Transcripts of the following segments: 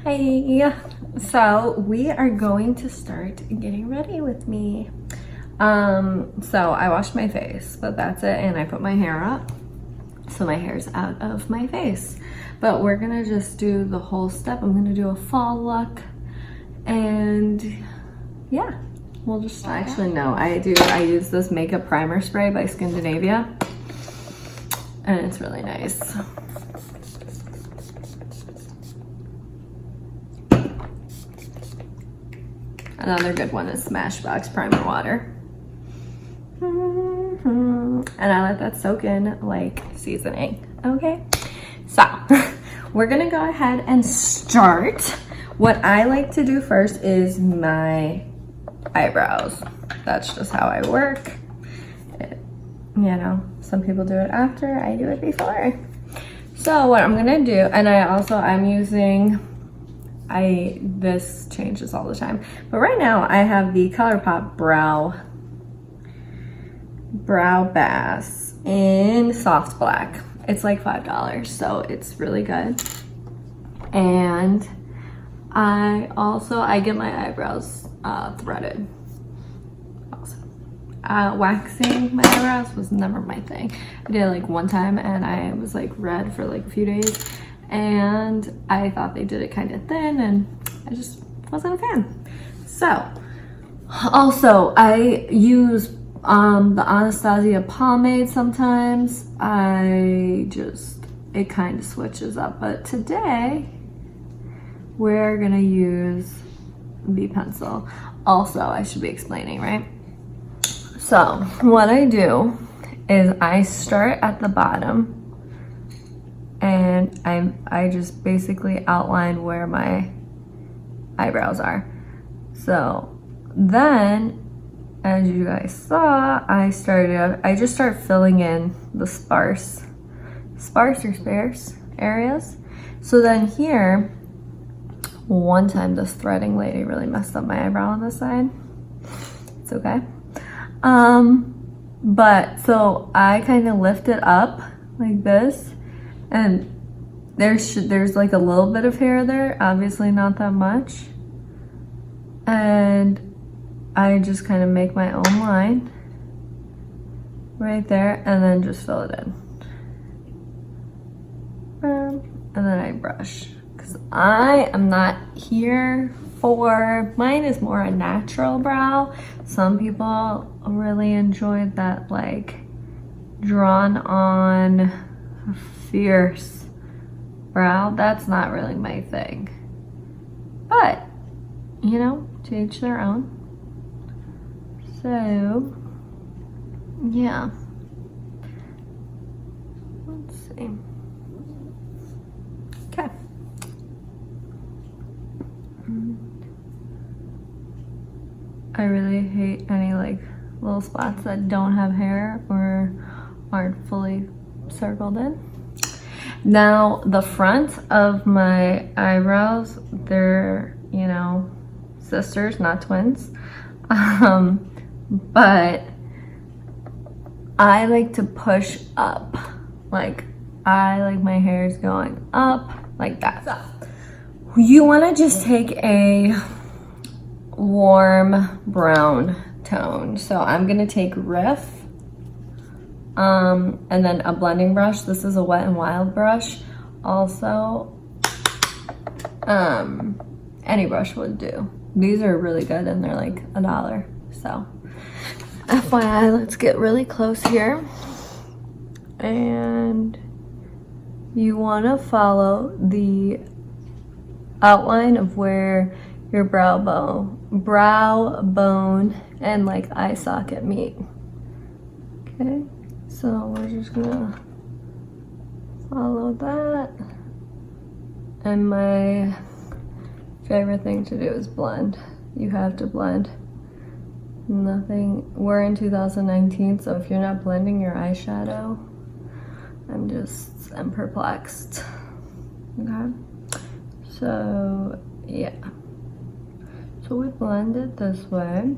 Hi. So we are going to start getting ready with me. So I washed my face, but that's it, and I put my hair up so my hair's out of my face. But we're gonna just do the whole step. I'm gonna do a fall look, and yeah, we'll just actually no, I use this makeup primer spray by Skindinavia, and it's really nice. Another good one is Smashbox Primer Water. And I let that soak in like seasoning. Okay, so we're gonna go ahead and start. What I like to do first is my eyebrows. That's just how I work. You know, some people do it after, I do it before. So what I'm gonna do, and I'm using, this changes all the time, but right now I have the ColourPop Brow Bass in soft black. It's like $5, so it's really good. And I get my eyebrows threaded also. Waxing my eyebrows was never my thing. I did it like one time and I was like red for like a few days, and I thought they did it kind of thin and I just wasn't a fan. So also I use the Anastasia pomade sometimes. It kind of switches up, but today we're gonna use the pencil. Also, I should be explaining, right? So what I do is I start at the bottom and I just basically outline where my eyebrows are. So then, as you guys saw, I just start filling in the sparse areas. So then here, one time this threading lady really messed up my eyebrow on this side. It's okay. But so I kind of lift it up like this, and there's like a little bit of hair there, obviously not that much. And I just kind of make my own line right there and then just fill it in. And then I brush, because I am not here for, mine is more a natural brow. Some people really enjoy that like drawn on fierce brow. That's not really my thing, but you know, to each their own. So yeah, let's see. Okay. I really hate any like little spots that don't have hair or aren't fully circled in. Now the front of my eyebrows, they're, you know, sisters, not twins. But I like to push up. Like, I like my hairs going up like that. So you want to just take a warm brown tone. So I'm gonna take Riff, and then a blending brush. This is a Wet n Wild brush. Also, any brush would do. These are really good and they're like $1. So FYI, let's get really close here. And you want to follow the outline of where your brow bone and like eye socket meet. Okay, so we're just gonna follow that. And my favorite thing to do is blend. You have to blend. Nothing, we're in 2019, so if you're not blending your eyeshadow, I'm perplexed. Okay, so yeah, so we blend it this way.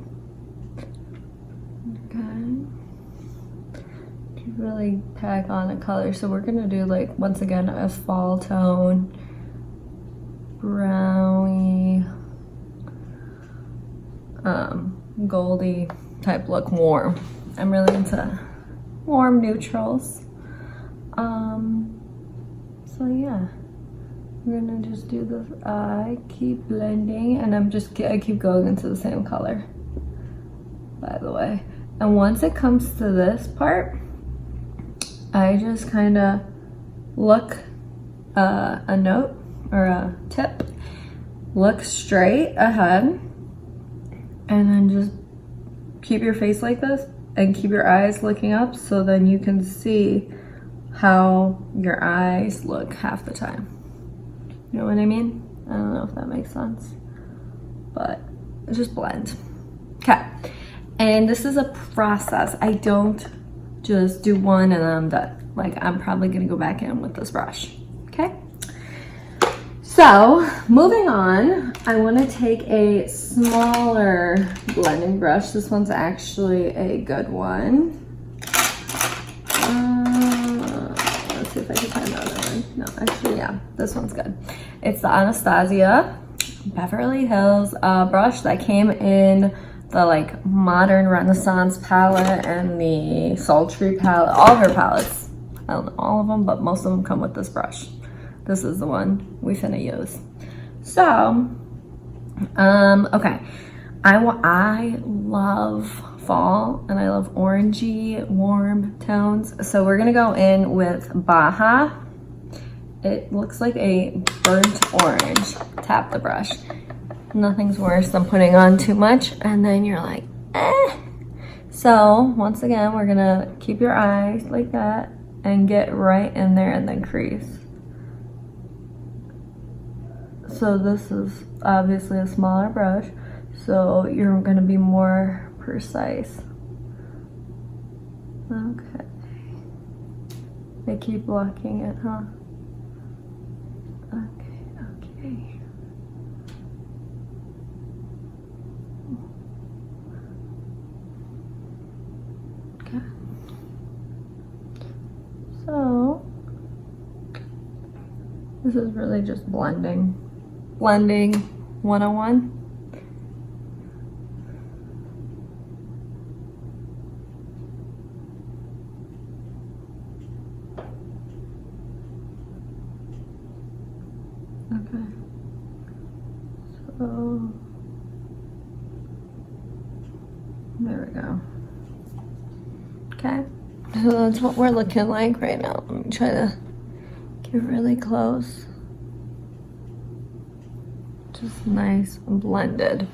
Okay, to really pack on a color. So we're gonna do like, once again, a fall tone brown goldy type look, warm. I'm really into warm neutrals. So yeah, we're gonna just do this eye, keep blending, and I keep going into the same color, by the way. And once it comes to this part, I just kind of look a note or a tip, look straight ahead, and then just keep your face like this and keep your eyes looking up, so then you can see how your eyes look half the time. You know what I mean? I don't know if that makes sense, but just blend. Okay, and this is a process. I don't just do one and then I'm done. Like, I'm probably gonna go back in with this brush, okay? So, moving on, I wanna take a smaller blending brush. This one's actually a good one. Let's see if I can find the other one. No, actually, yeah, this one's good. It's the Anastasia Beverly Hills brush that came in the like modern Renaissance palette and the Sultry palette. All her palettes, I don't know all of them, but most of them come with this brush. This is the one we finna use. So, okay, I love fall and I love orangey warm tones. So we're gonna go in with Baja. It looks like a burnt orange. Tap the brush. Nothing's worse than putting on too much and then you're like, eh. So once again, we're gonna keep your eyes like that and get right in there and then crease. So this is obviously a smaller brush, so you're gonna be more precise. Okay. They keep blocking it, huh? Okay. Okay. So, this is really just blending. Blending 101. Okay. So, there we go. Okay. So that's what we're looking like right now. Let me try to get really close. Just nice and blended.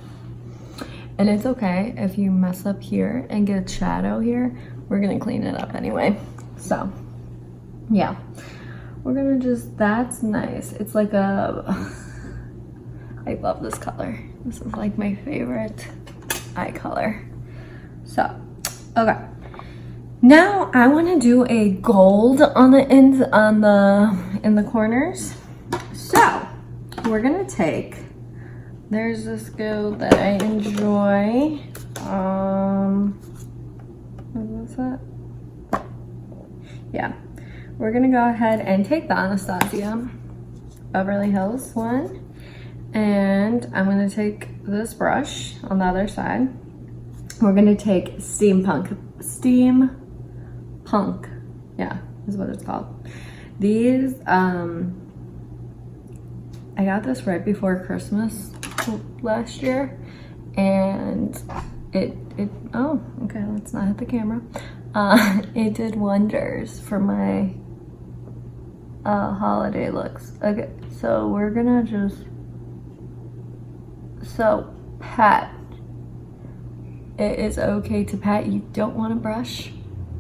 And it's okay if you mess up here and get shadow here. We're gonna clean it up anyway. So, yeah. We're gonna just, that's nice. It's like a, I love this color. This is like my favorite eye color. So, okay. Now I wanna do a gold on the ends, in the corners. So, we're gonna take, there's this gold that I enjoy. What was that? Yeah. We're gonna go ahead and take the Anastasia Beverly Hills one. And I'm gonna take this brush on the other side. We're gonna take Steampunk, yeah, is what it's called. These, I got this right before Christmas last year, and oh, okay, let's not hit the camera. It did wonders for my holiday looks. Okay, so we're gonna just, so pat. It is okay to pat. You don't want to brush.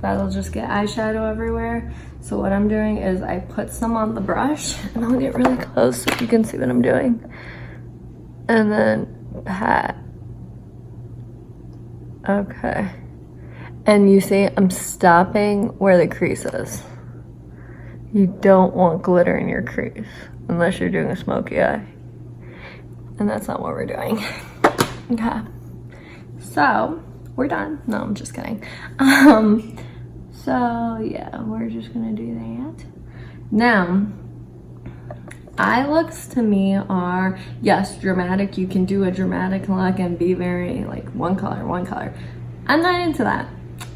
That'll just get eyeshadow everywhere. So what I'm doing is I put some on the brush, and I'll get really close so you can see what I'm doing. And then pat. Okay. And you see, I'm stopping where the crease is. You don't want glitter in your crease unless you're doing a smoky eye. And that's not what we're doing. Okay. So, we're done. No, I'm just kidding. So, yeah, we're just gonna do that. Now, eye looks to me are, yes, dramatic. You can do a dramatic look and be very like one color, one color. I'm not into that.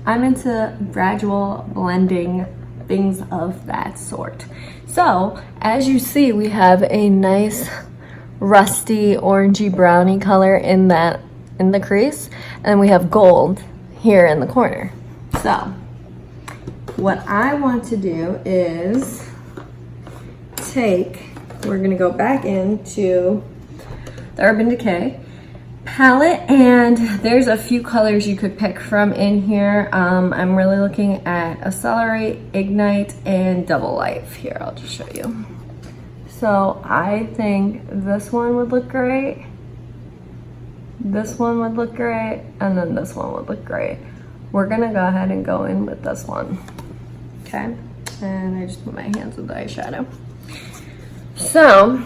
I'm into gradual blending, things of that sort. So as you see, we have a nice rusty orangey brownie color in the crease, and we have gold here in the corner. So what I want to do is we're gonna go back into the Urban Decay palette, and there's a few colors you could pick from in here. I'm really looking at Accelerate, Ignite, and Double Life. Here, I'll just show you. So I think this one would look great, this one would look great, and then this one would look great. We're gonna go ahead and go in with this one, okay? And I just put my hands with the eyeshadow. So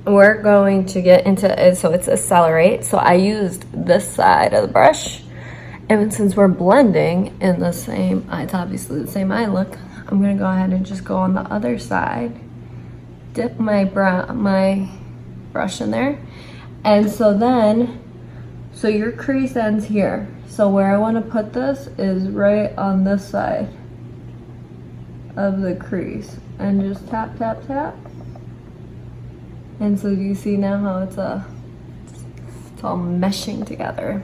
we're going to get into it. So it's Accelerate. So I used this side of the brush, and since we're blending in the same, it's obviously the same eye look, I'm gonna go ahead and just go on the other side, dip my brush in there, and so your crease ends here. So where I want to put this is right on this side of the crease, and just tap, tap, tap. And so you see now how it's all meshing together.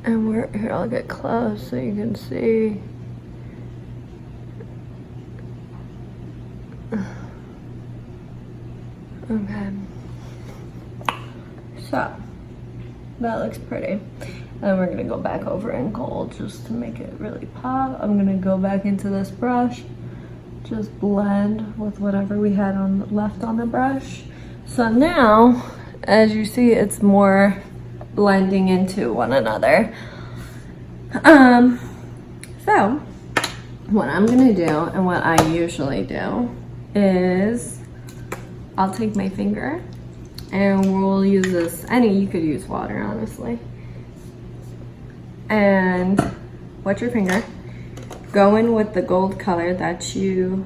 And here, I'll get close so you can see. Okay. So that looks pretty. And we're gonna go back over in gold just to make it really pop. I'm gonna go back into this brush, just blend with whatever we had left on the brush. So now, as you see, it's more blending into one another. So what I'm gonna do, and what I usually do, is I'll take my finger and we'll use this, you could use water, honestly. And wet your finger, go in with the gold color that you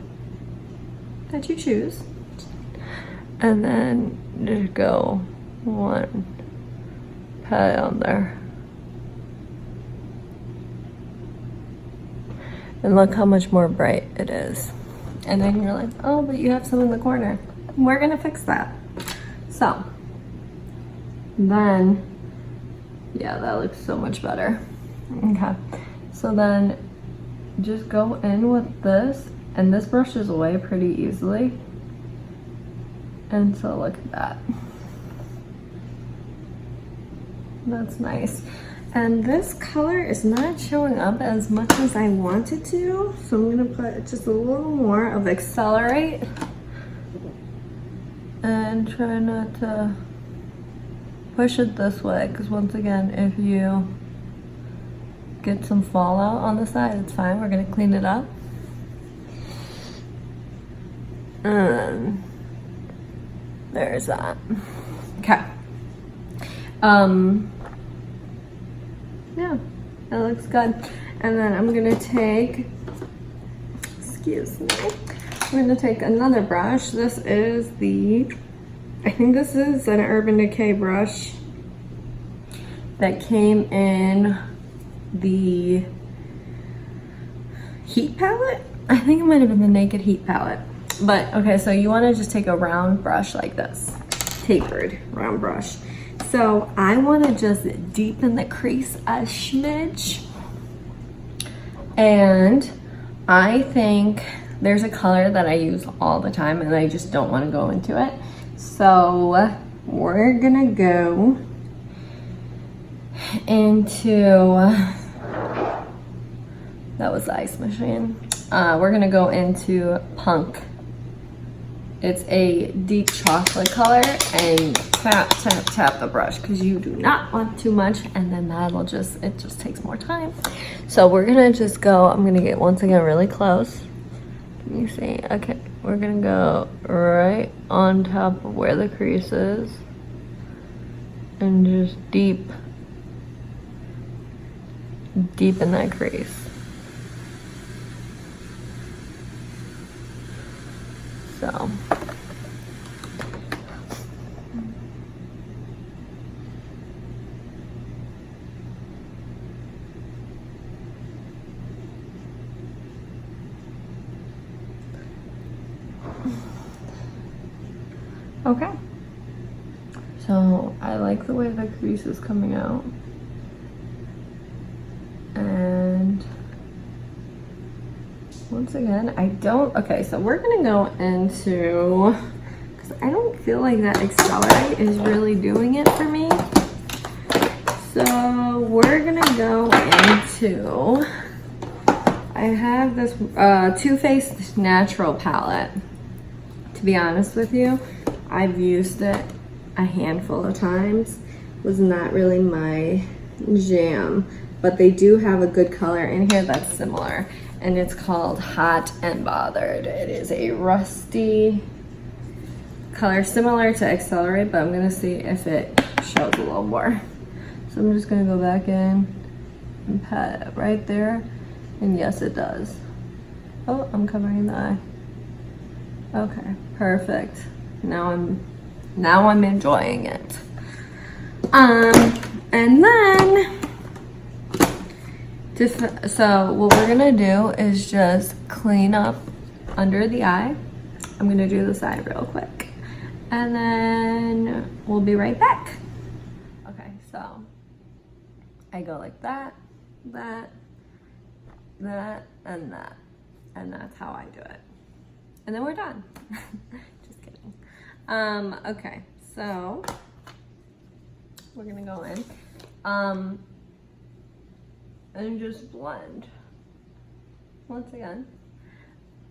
choose, and then just go one pat on there. And look how much more bright it is. And then you're like, oh, but you have some in the corner. We're gonna fix that. So then, yeah, that looks so much better. Okay, so then just go in with this, and this brushes away pretty easily. And so look at that. That's nice. And this color is not showing up as much as I want it to, so I'm gonna put just a little more of Accelerate and try not to push it this way, because once again, if you get some fallout on the side, it's fine. We're gonna clean it up. And there's that. Okay. Yeah, that looks good. And then I'm gonna take, excuse me, I'm gonna take another brush. This is I think this is an Urban Decay brush that came in the Heat palette. I think it might have been the Naked Heat palette. But okay, so you wanna just take a round brush like this, tapered round brush. So I wanna just deepen the crease a smidge. And I think there's a color that I use all the time and I just don't wanna go into it. So we're gonna go into, that was the ice machine. We're gonna go into Punk. It's a deep chocolate color, and tap, tap, tap the brush, because you do not want too much, and then it just takes more time. So we're gonna just go, I'm gonna get once again really close. Let me see, okay. We're gonna go right on top of where the crease is, and just deepen that crease. So. Okay. So I like the way the crease is coming out. And once again, okay, so we're gonna go into, because I don't feel like that Accelerate is really doing it for me. So we're gonna go into, I have this Too Faced Natural palette. To be honest with you, I've used it a handful of times. Was not really my jam, but they do have a good color in here that's similar, and it's called Hot and Bothered. It is a rusty color similar to Accelerate, but I'm gonna see if it shows a little more. So I'm just gonna go back in and pat it right there, and yes, it does. Oh, I'm covering the eye. Okay, perfect. Now I'm enjoying it. And then so what we're gonna do is just clean up under the eye. I'm gonna do the side real quick, and then we'll be right back. Okay, so I go like that, that, that, and that, and that's how I do it. And then we're done. Just kidding. Okay, so we're gonna go in and just blend. Once again,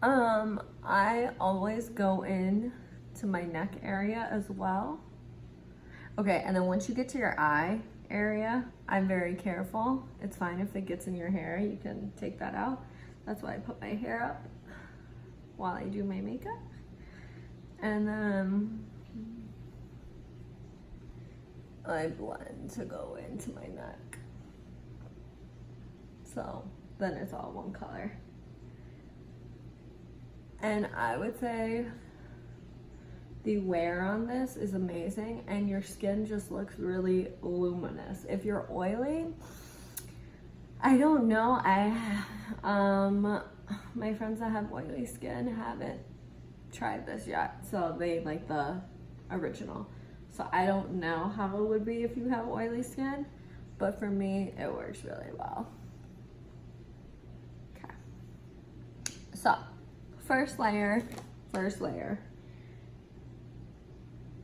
I always go in to my neck area as well. Okay, and then once you get to your eye area, I'm very careful. It's fine if it gets in your hair, you can take that out. That's why I put my hair up while I do my makeup. And then I blend to go into my neck. So then it's all one color. And I would say the wear on this is amazing, and your skin just looks really luminous. If you're oily, I don't know, my friends that have oily skin haven't tried this yet, so they like the original. So I don't know how it would be if you have oily skin, but for me, it works really well. Okay. So, first layer.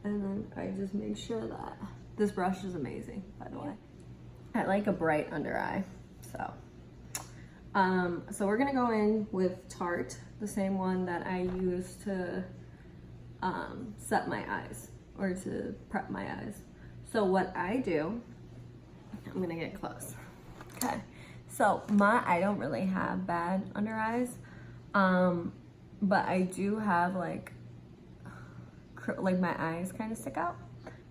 And then I just make sure that this brush is amazing, by the way. I like a bright under eye, so. So we're gonna go in with Tarte, the same one that I use to set my eyes, or to prep my eyes. So what I do, I'm gonna get close. Okay, so I don't really have bad under eyes, but I do have like my eyes kind of stick out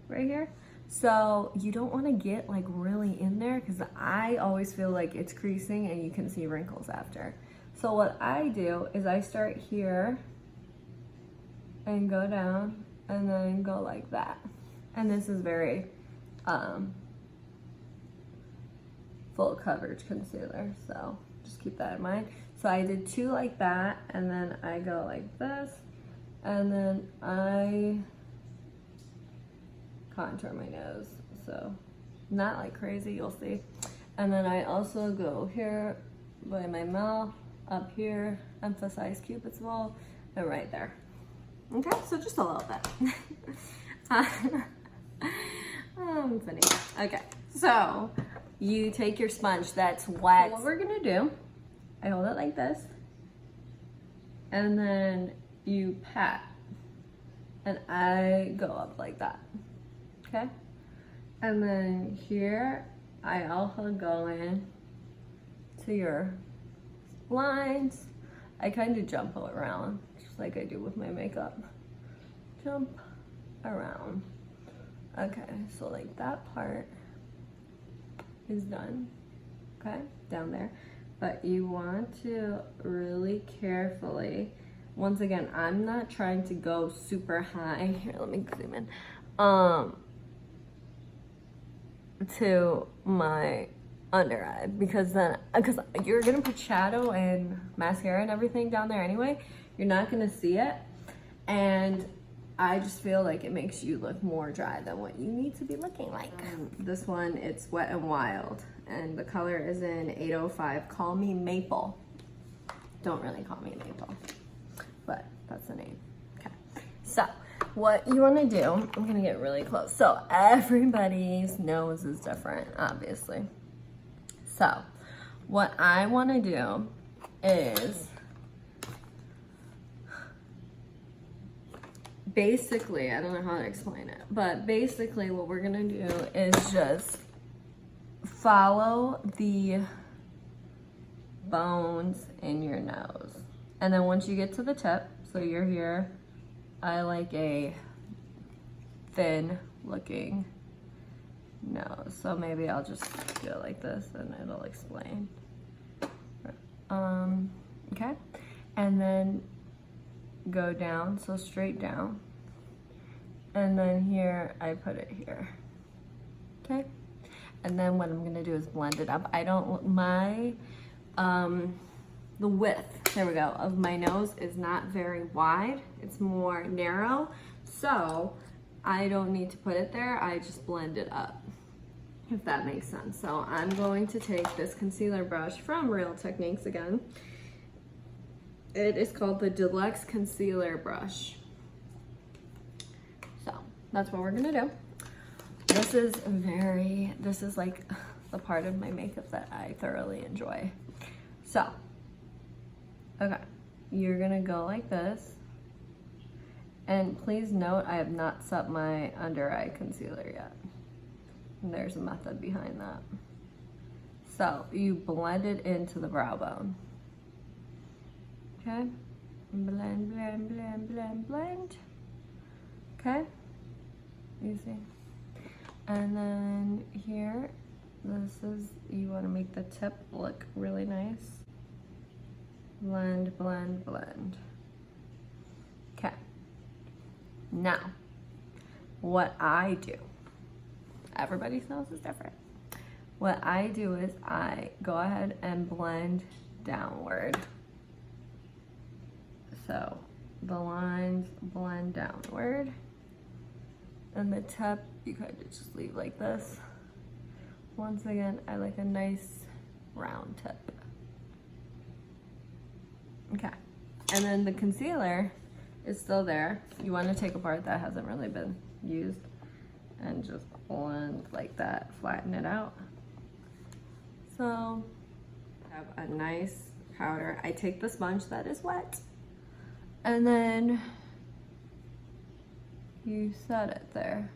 right here. So you don't want to get like really in there, because I always feel like it's creasing and you can see wrinkles after. So what I do is I start here and go down and then go like that. And this is very full coverage concealer, so just keep that in mind. So I did two like that, and then I go like this, and then I contour my nose, so not like crazy, you'll see. And then I also go here by my mouth, up here, emphasize Cupid's bow, and right there. Okay, so just a little bit. I'm funny. Okay, so you take your sponge that's wet. So what we're gonna do, I hold it like this, and then you pat, and I go up like that. Okay, and then here I also go in to your lines. I kind of jump around just like I do with my makeup. Jump around. Okay, so like that part is done. Okay, down there. But you want to really carefully once again, I'm not trying to go super high. Here, let me zoom in. To my under eye, because you're gonna put shadow and mascara and everything down there anyway. You're not gonna see it, and I just feel like it makes you look more dry than what you need to be looking like. This one, it's Wet n Wild, and the color is in 805. Call me Maple. Don't really call me Maple, but that's the name. Okay, so what you want to do, I'm going to get really close. So everybody's nose is different, obviously. So what I want to do is basically, I don't know how to explain it, but basically what we're going to do is just follow the bones in your nose. And then once you get to the tip, so you're here, I like a thin looking nose. So maybe I'll just do it like this and it'll explain. Okay. And then go down, so straight down. And then here, I put it here. Okay. And then what I'm gonna do is blend it up. I don't, the width, there we go, of my nose is not very wide. It's more narrow. So I don't need to put it there. I just blend it up, if that makes sense. So I'm going to take this concealer brush from Real Techniques again. It is called the Deluxe Concealer Brush. So that's what we're gonna do. This is like the part of my makeup that I thoroughly enjoy. So, okay, you're gonna go like this. And please note, I have not set my under eye concealer yet. And there's a method behind that. So you blend it into the brow bone. Okay, blend, blend, blend, blend, blend. Okay, easy. And then here, you want to make the tip look really nice. Blend, blend, blend. Okay. Now, what I do, everybody's nose is different. What I do is I go ahead and blend downward. So the lines blend downward. And the tip, you kind of just leave like this. Once again, I like a nice round tip. Okay, and then the concealer is still there. You want to take a part that hasn't really been used and just blend like that, flatten it out. So, I have a nice powder. I take the sponge that is wet, and then you set it there.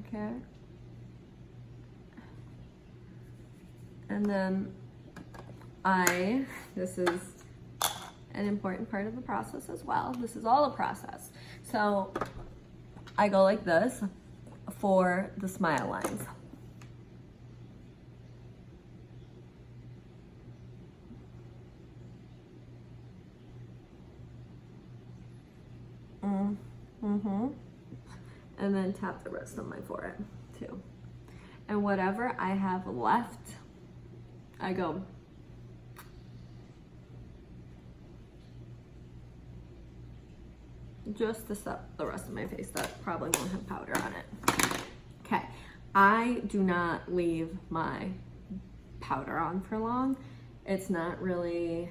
Okay. And then this is an important part of the process as well. This is all a process. So I go like this for the smile lines. And then tap the rest of my forehead too. And whatever I have left, I go just to set the rest of my face that probably won't have powder on it. Okay, I do not leave my powder on for long. It's not really,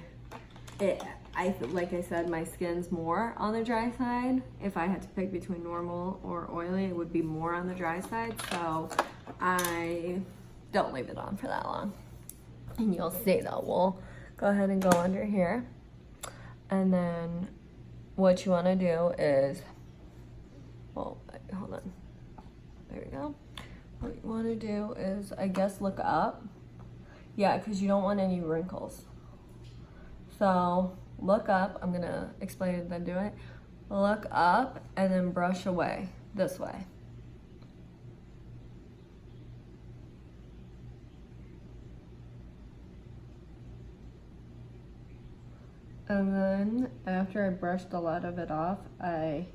like I said, my skin's more on the dry side. If I had to pick between normal or oily, it would be more on the dry side. So I don't leave it on for that long. And you'll see though, we'll go ahead and go under here. And then what you want to do is, well, hold on. There we go. What you want to do is, I guess, look up. Yeah, because you don't want any wrinkles. So look up. I'm going to explain it, then do it. Look up and then brush away this way. And then after I brushed a lot of it off, I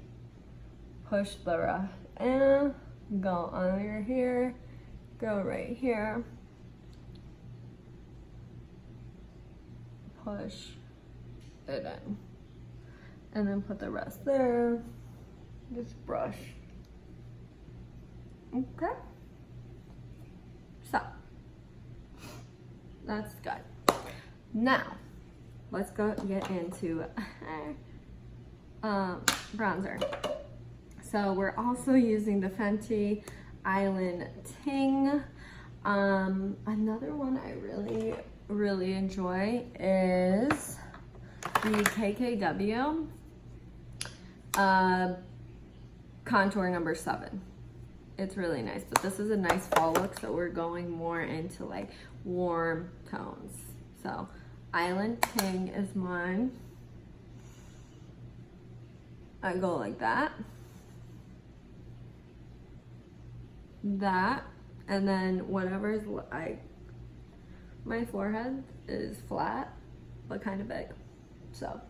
push the rest in, go under here, go right here, push it in, and then put the rest there, just brush. Okay, so that's good. Now let's go get into bronzer. So we're also using the Fenty Island Ting. Another one I really enjoy is the KKW contour number 7. It's really nice, but this is a nice fall look, so we're going more into like warm tones. So Island Ting is mine. I go like that, and then whatever's my forehead is flat but kind of big, so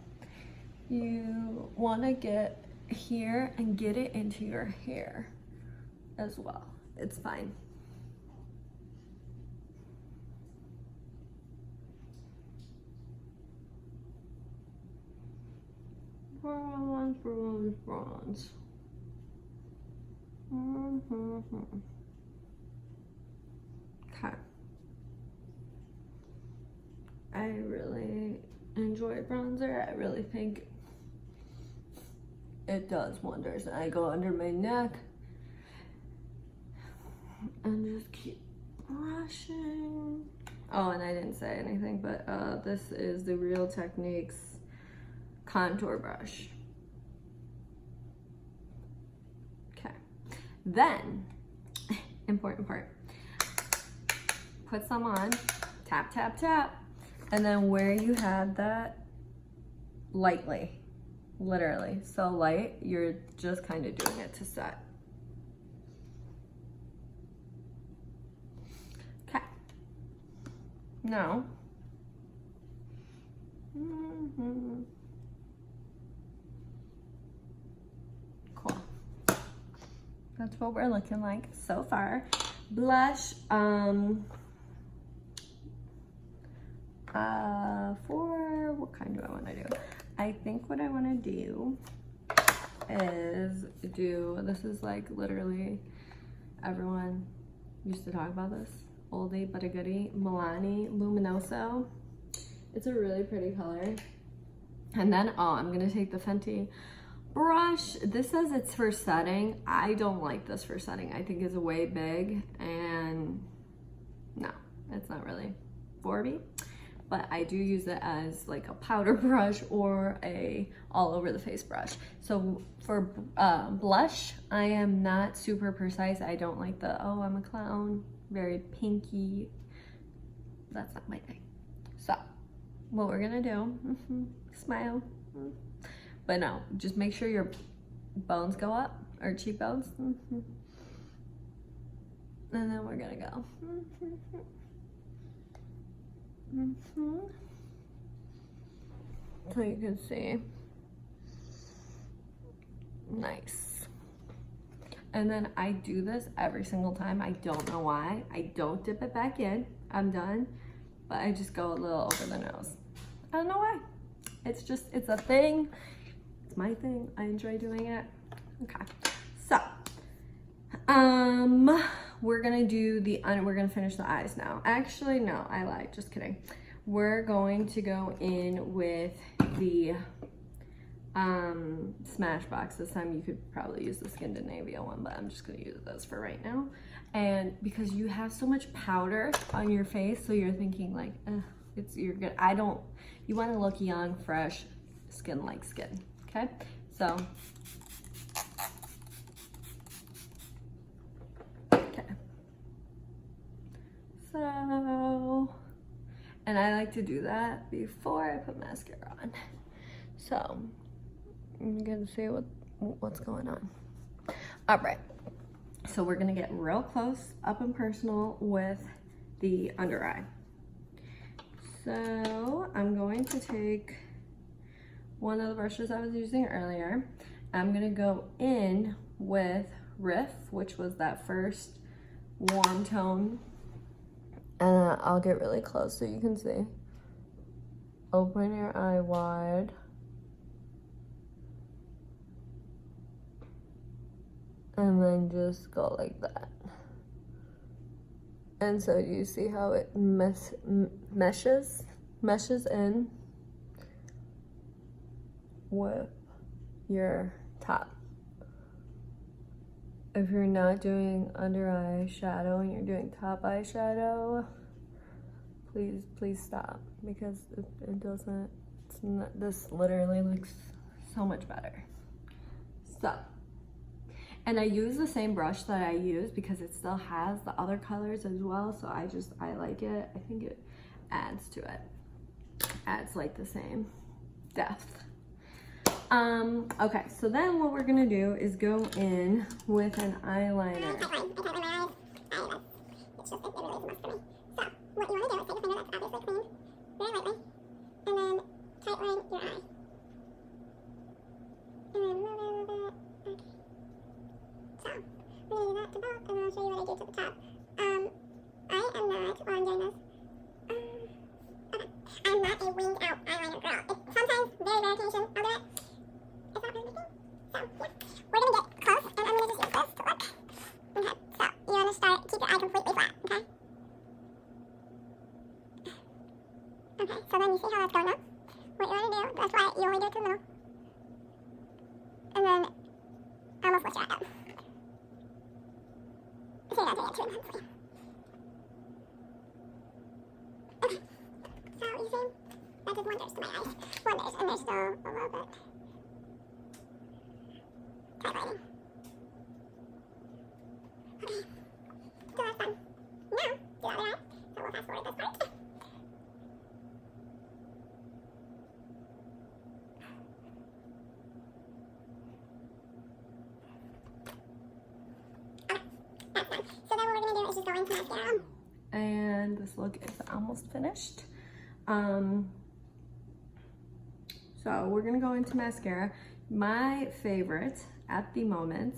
you want to get here and get it into your hair as well. It's fine. Bronze. Okay. I really enjoy bronzer. I really think it does wonders. I go under my neck and just keep brushing. Oh, and I didn't say anything, but this is the Real Techniques contour brush. Okay, then important part, put some on, tap tap tap, and then where you have that, lightly, literally so light, you're just kind of doing it to set. Okay, now cool, that's what we're looking like so far. Blush, for what kind do I want to do? I think what I want to do is this is like literally everyone used to talk about this, oldie but a goodie, Milano Luminoso. It's a really pretty color. And then I'm gonna take the Fenty brush. This says it's for setting. I don't like this for setting. I think it's way big, and no, it's not really for me. But I do use it as like a powder brush or a all over the face brush. So for blush, I am not super precise. I don't like the, oh, I'm a clown, very pinky. That's not my thing. So what we're gonna do, smile. But no, just make sure your bones go up, or cheekbones. And then we're gonna go. So you can see. Nice. And then I do this every single time. I don't know why. I don't dip it back in. I'm done. But I just go a little over the nose. I don't know why. It's just, it's a thing. It's my thing. I enjoy doing it. Okay. So, we're gonna do we're gonna finish the eyes now. Actually, no, I lied, just kidding. We're going to go in with the Smashbox. This time you could probably use the Skindinavia one, but I'm just gonna use this for right now. And because you have so much powder on your face, so you're thinking like, you're good. You wanna look young, fresh, skin like skin, okay? So, and I like to do that before I put mascara on. So, I'm gonna see what's going on. All right, so we're gonna get real close, up and personal with the under eye. So, I'm going to take one of the brushes I was using earlier. I'm gonna go in with Riff, which was that first warm tone. And I'll get really close so you can see. Open your eye wide. And then just go like that. And so you see how it meshes in with your top. If you're not doing under eye shadow and you're doing top eyeshadow, please stop, because it doesn't, it's not, this literally looks so much better. So, and I use the same brush that I use because it still has the other colors as well, so I like it. I think it adds to it. Adds like the same depth. Okay, so then what we're gonna do is go in with an eyeliner. It's just, it really is a must for me. So, what you want to do is take a finger that's obviously clean, very lightly, and then tightline your eye. And then move it a little bit. Okay. So, I'm going to do that to both, and then I'll show you what I do to the top. I am not, while I'm doing this, okay. I'm not a winged out eyeliner girl. Sometimes, very rare occasion, I'll do it. It's not really my thing. So, yeah. We're going to get close, and I'm going to just use this to look. Okay, so you want to start, keep your eye completely flat, okay? Okay, so then you see how that's going up? What you want to do, that's why you only do it to the middle. And then, almost lift your eye up. So you're not doing it too intensely. Okay, so you see, that did wonders to my eyes. Wonders, and there's still a little bit highlighting. Okay, so that's done. Now, do the other eye. So we'll fast forward this part. Okay, that's done. So then what we're going to do is just go into mascara. And this look is almost finished. So we're gonna go into mascara. My favorite at the moment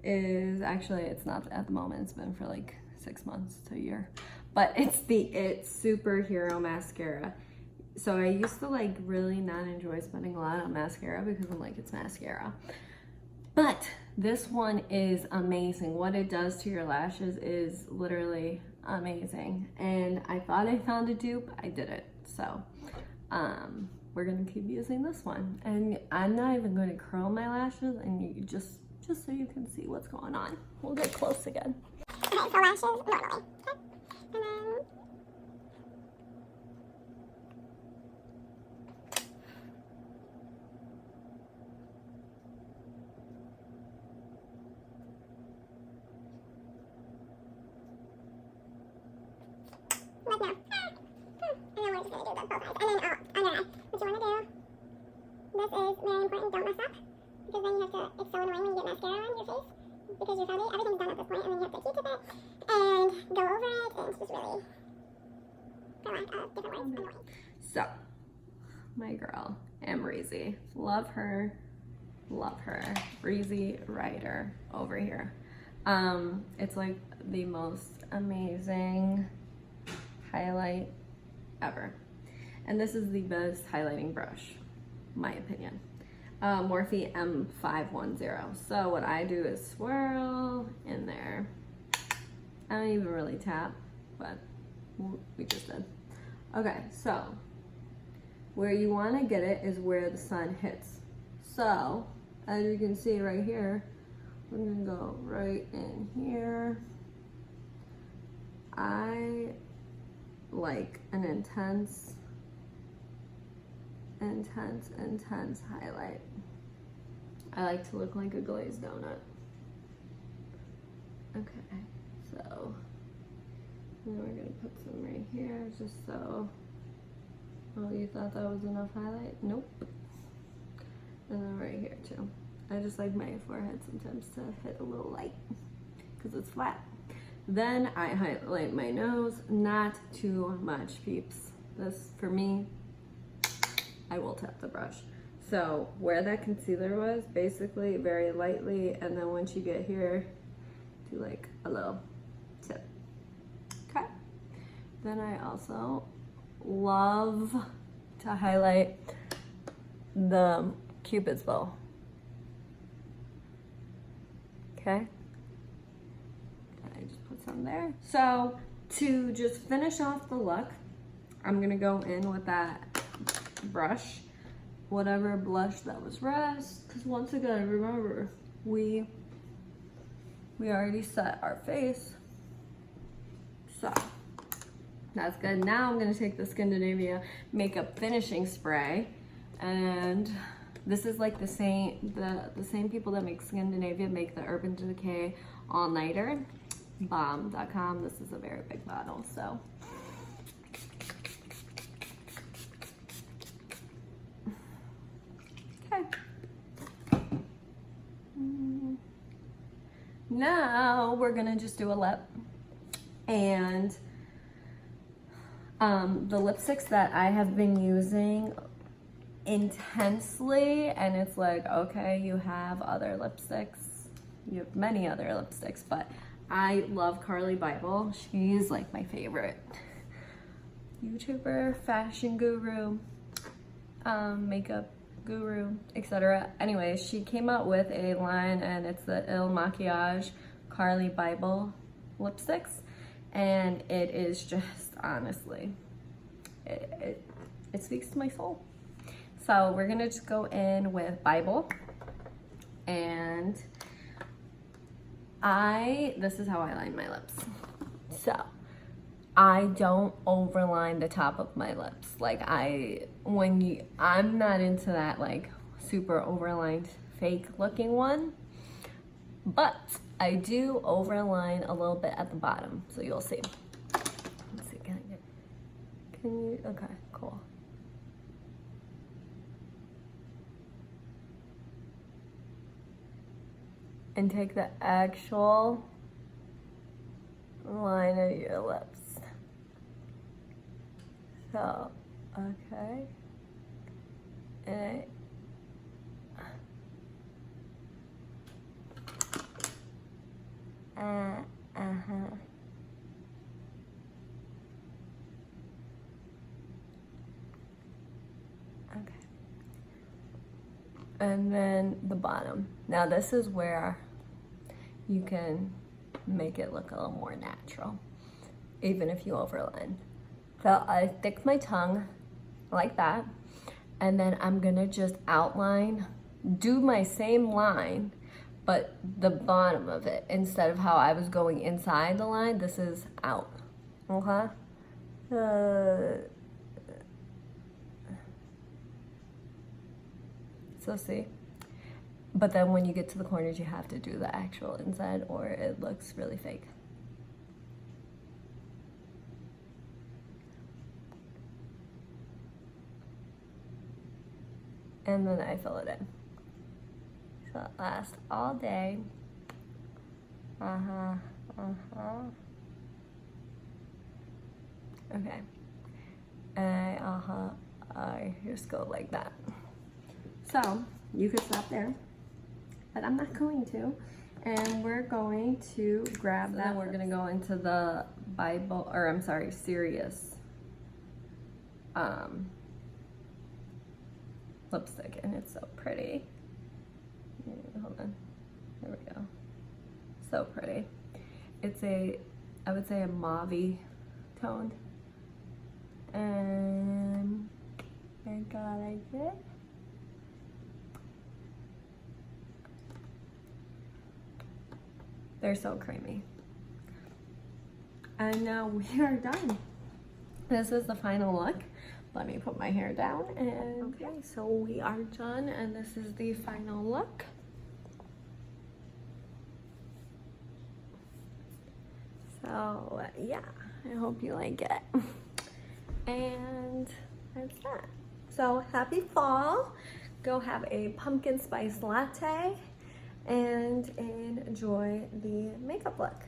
is, actually it's not at the moment, it's been for like 6 months to a year, but it's the It Superhero Mascara. So I used to like really not enjoy spending a lot on mascara because I'm like, it's mascara. But this one is amazing. What it does to your lashes is literally amazing. And I thought I found a dupe, I didn't. So we're gonna keep using this one. And I'm not even gonna curl my lashes, and you just so you can see what's going on. We'll get close again. Okay, so lashes normally. Okay. And then like now. And then we're just gonna do the both eyes. And then under eye. What you wanna do, this is very important, don't mess up. Because then you have to, it's so annoying when you get mascara on your face. Because you're probably, everything's done at this point, and then you have to Q-tip it and go over it, and it's just really, for lack of different words, annoying. So, my girl, Amrezy. Love her. Love her. Breezy Rider over here. It's like the most amazing highlight ever. And this is the best highlighting brush, my opinion. Morphe M510. So what I do is swirl in there. I don't even really tap, but we just did. Okay, so where you want to get it is where the sun hits. So as you can see right here, we're gonna go right in here. I like an intense highlight. I like to look like a glazed donut. Okay, so then we're gonna put some right here, just so. Oh, you thought that was enough highlight? Nope. And then right here too. I just like my forehead sometimes to hit a little light because it's flat. Then I highlight my nose, not too much, peeps. This, for me, I will tap the brush. So where that concealer was, basically very lightly, and then once you get here, do like a little tip. Okay. Then I also love to highlight the Cupid's bow. Okay. I just put some there. So to just finish off the look, I'm gonna go in with that brush, whatever blush that was rest, because once again, remember, we already set our face. So that's good. Now I'm gonna take the Skindinavia makeup finishing spray, and this is like the same people that make Skindinavia make the Urban Decay All Nighter, bomb.com. This is a very big bottle, so. Okay. Now we're gonna just do a lip, and the lipsticks that I have been using intensely, and it's like, okay, you have other lipsticks, you have many other lipsticks, but I love Carli Bybel. She's like my favorite YouTuber, fashion guru, makeup guru, etc. Anyway, she came out with a line, and it's the Makiage Carli Bybel lipsticks, and it is just, honestly, it speaks to my soul. So we're gonna just go in with Bybel, and this is how I line my lips. So I don't overline the top of my lips. Like I'm not into that like super overlined fake looking one, but I do overline a little bit at the bottom, so you'll see. Let's see, can you, okay, cool. And take the actual line of your lips. So, okay. And okay. And then the bottom. Now this is where you can make it look a little more natural, even if you overline. So I stick my tongue like that, and then I'm gonna just outline, do my same line, but the bottom of it, instead of how I was going inside the line, this is out, okay? So see? But then when you get to the corners, you have to do the actual inside, or it looks really fake. And then I fill it in. So it lasts all day. Okay. And I just go like that. So you could stop there, but I'm not going to. And we're going to grab that. We're gonna go into the Bybel, or I'm sorry, Sirius lipstick, and it's so pretty. Hold on, there we go. So pretty. It's I would say a mauve toned, and I go like this. They're so creamy. And now we are done. This is the final look. Let me put my hair down, and okay, so we are done, and this is the final look. So yeah, I hope you like it. And that's that. So happy fall. Go have a pumpkin spice latte and enjoy the makeup look.